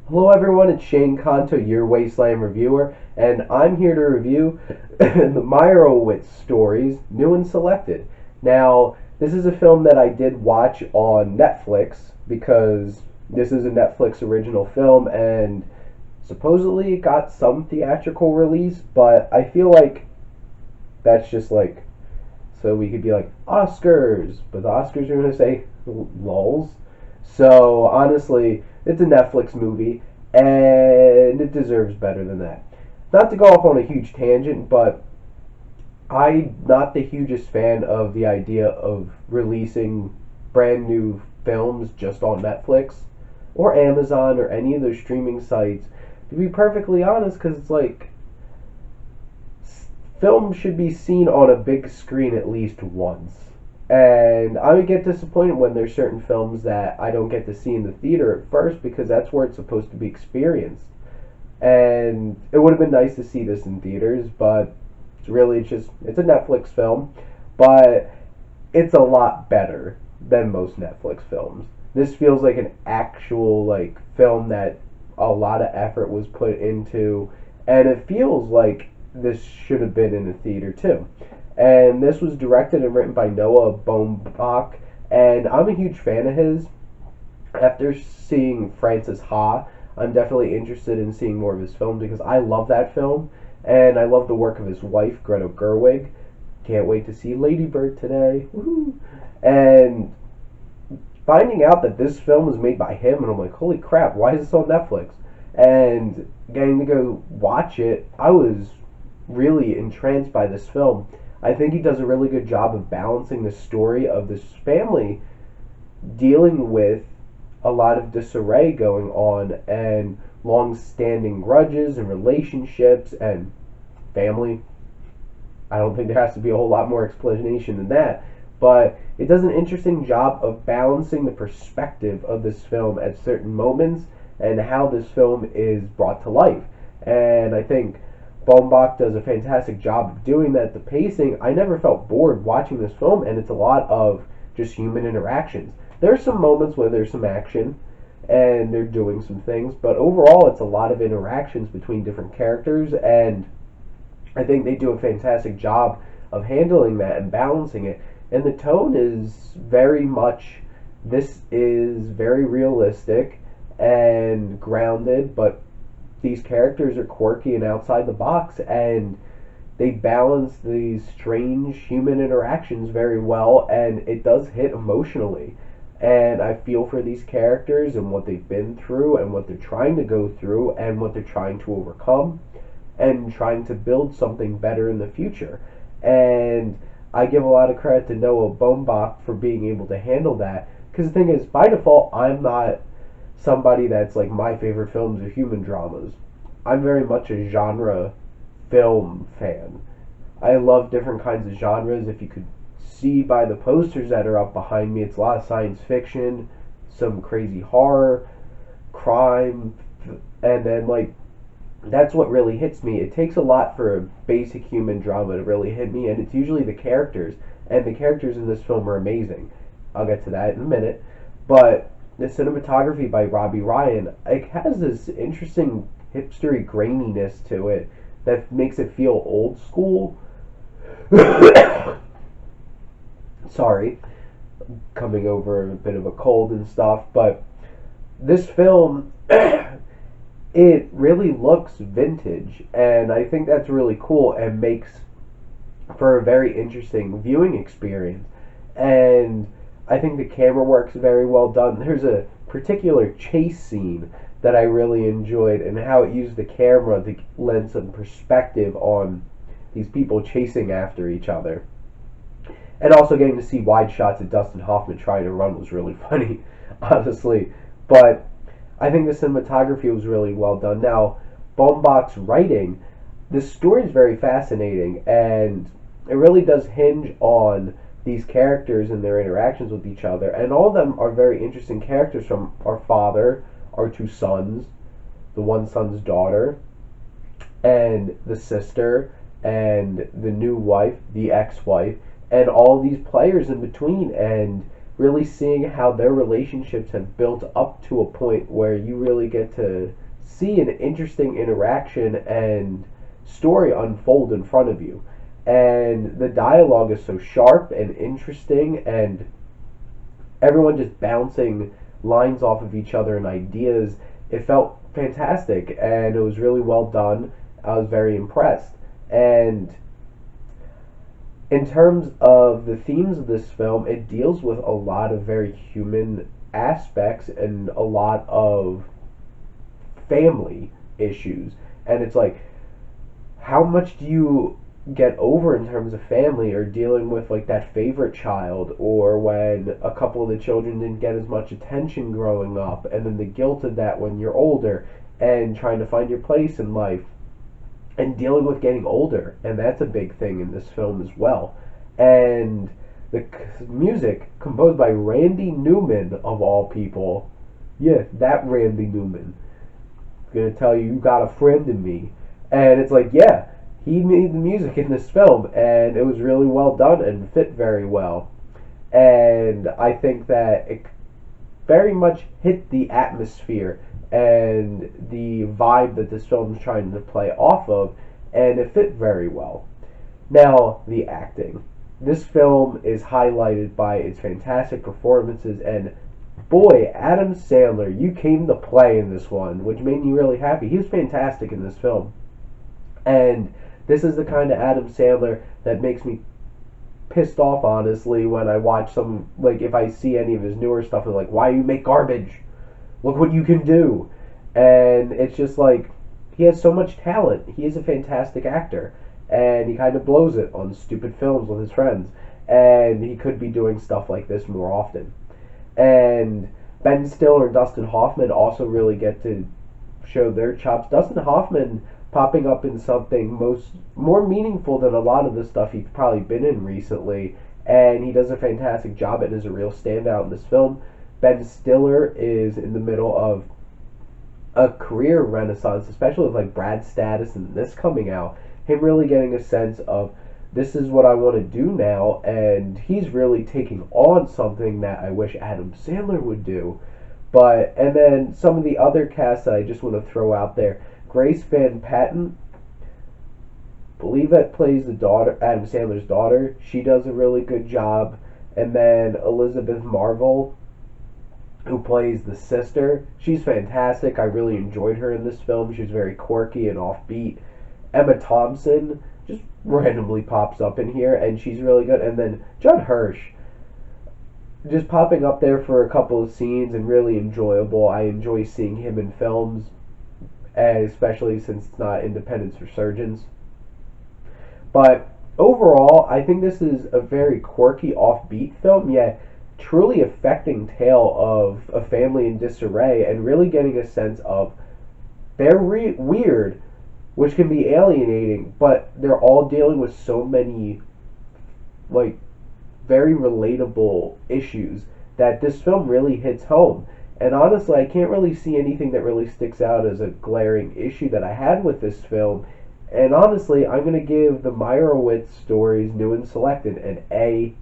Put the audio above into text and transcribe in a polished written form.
Hello everyone, it's Shane Kanto, your Wasteland reviewer, and I'm here to review the Meyerowitz stories, new and selected. Now, this is a film that I did watch on Netflix because this is a Netflix original film and supposedly it got some theatrical release, but I feel like that's just like so we could be like Oscars, but the Oscars are going to say lulz. So honestly, it's a Netflix movie, and it deserves better than that. Not to go off on a huge tangent, but I'm not the hugest fan of the idea of releasing brand new films just on Netflix or Amazon or any of those streaming sites. To be perfectly honest, because it's like film should be seen on a big screen at least once. And I would get disappointed when there's certain films that I don't get to see in the theater at first because that's where it's supposed to be experienced. And it would have been nice to see this in theaters, but it's a Netflix film, but it's a lot better than most Netflix films. This feels like an actual like film that a lot of effort was put into, and it feels like this should have been in a theater too. And this was directed and written by Noah Baumbach, and I'm a huge fan of his. After seeing Francis Ha, I'm definitely interested in seeing more of his films because I love that film, and I love the work of his wife, Greta Gerwig. Can't wait to see Lady Bird today. Woohoo! And finding out that this film was made by him, and I'm like, holy crap, why is this on Netflix? And getting to go watch it, I was really entranced by this film. I think he does a really good job of balancing the story of this family dealing with a lot of disarray going on and long-standing grudges and relationships and family. I don't think there has to be a whole lot more explanation than that, but it does an interesting job of balancing the perspective of this film at certain moments and how this film is brought to life. And I think Baumbach does a fantastic job of doing that. The pacing, I never felt bored watching this film, and it's a lot of just human interactions. There's some moments where there's some action and they're doing some things, but overall it's a lot of interactions between different characters, and I think they do a fantastic job of handling that and balancing it. And the tone is very much, this is very realistic and grounded, but these characters are quirky and outside the box, and they balance these strange human interactions very well, and it does hit emotionally. And I feel for these characters and what they've been through and what they're trying to go through and what they're trying to overcome and trying to build something better in the future. And I give a lot of credit to Noah Baumbach for being able to handle that, because the thing is, by default, I'm not somebody that's like, my favorite films are human dramas. I'm very much a genre film fan. I love different kinds of genres. If you could see by the posters that are up behind me, it's a lot of science fiction, some crazy horror, crime, and then like that's what really hits me. It takes a lot for a basic human drama to really hit me, and it's usually the characters, and the characters in this film are amazing. I'll get to that in a minute. But the cinematography by Robbie Ryan, it has this interesting hipstery graininess to it that makes it feel old school. Sorry, coming over a bit of a cold and stuff, but this film, it really looks vintage, and I think that's really cool and makes for a very interesting viewing experience. And I think the camera work's very well done. There's a particular chase scene that I really enjoyed, and how it used the camera to lend some perspective on these people chasing after each other. And also getting to see wide shots of Dustin Hoffman trying to run was really funny, honestly. But I think the cinematography was really well done. Now, Baumbach's writing, the story is very fascinating, and it really does hinge on these characters and their interactions with each other. And all of them are very interesting characters, from our father, our two sons, the one son's daughter, and the sister, and the new wife, the ex-wife, and all these players in between. And really seeing how their relationships have built up to a point where you really get to see an interesting interaction and story unfold in front of you. And the dialogue is so sharp and interesting, and everyone just bouncing lines off of each other and ideas. It felt fantastic, and it was really well done. I was very impressed. And in terms of the themes of this film, it deals with a lot of very human aspects and a lot of family issues. And it's like, how much do you get over in terms of family, or dealing with like that favorite child, or when a couple of the children didn't get as much attention growing up, and then the guilt of that when you're older and trying to find your place in life, and dealing with getting older. And that's a big thing in this film as well. And the music, composed by Randy Newman of all people. Yeah, that Randy Newman. I'm gonna tell you, you got a friend in me. And it's like, yeah, he made the music in this film, and it was really well done and fit very well. And I think that it very much hit the atmosphere and the vibe that this film is trying to play off of, and it fit very well. Now, the acting. This film is highlighted by its fantastic performances, and boy, Adam Sandler, you came to play in this one, which made me really happy. He was fantastic in this film. And this is the kind of Adam Sandler that makes me pissed off, honestly, when I watch some, like, if I see any of his newer stuff, I'm like, why you make garbage? Look what you can do. And it's just like, he has so much talent. He is a fantastic actor. And he kind of blows it on stupid films with his friends. And he could be doing stuff like this more often. And Ben Stiller and Dustin Hoffman also really get to show their chops. Dustin Hoffman popping up in something more meaningful than a lot of the stuff he's probably been in recently, and he does a fantastic job and is a real standout in this film. Ben Stiller is in the middle of a career renaissance, especially with like Brad's status and this coming out, him really getting a sense of, this is what I want to do now, and he's really taking on something that I wish Adam Sandler would do. And then some of the other casts that I just want to throw out there. Grace Van Patten, believe that plays the daughter, Adam Sandler's daughter. She does a really good job. And then Elizabeth Marvel, who plays the sister. She's fantastic. I really enjoyed her in this film. She's very quirky and offbeat. Emma Thompson just randomly pops up in here, and she's really good. And then Judd Hirsch, just popping up there for a couple of scenes and really enjoyable. I enjoy seeing him in films, especially since it's not Independence Resurgence. But overall, I think this is a very quirky, offbeat film, yet truly affecting tale of a family in disarray, and really getting a sense of they're weird, which can be alienating, but they're all dealing with so many, like, very relatable issues that this film really hits home. And honestly, I can't really see anything that really sticks out as a glaring issue that I had with this film. And honestly, I'm going to give the Meyerowitz stories, new and selected, an A+.